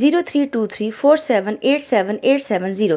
032347878770۔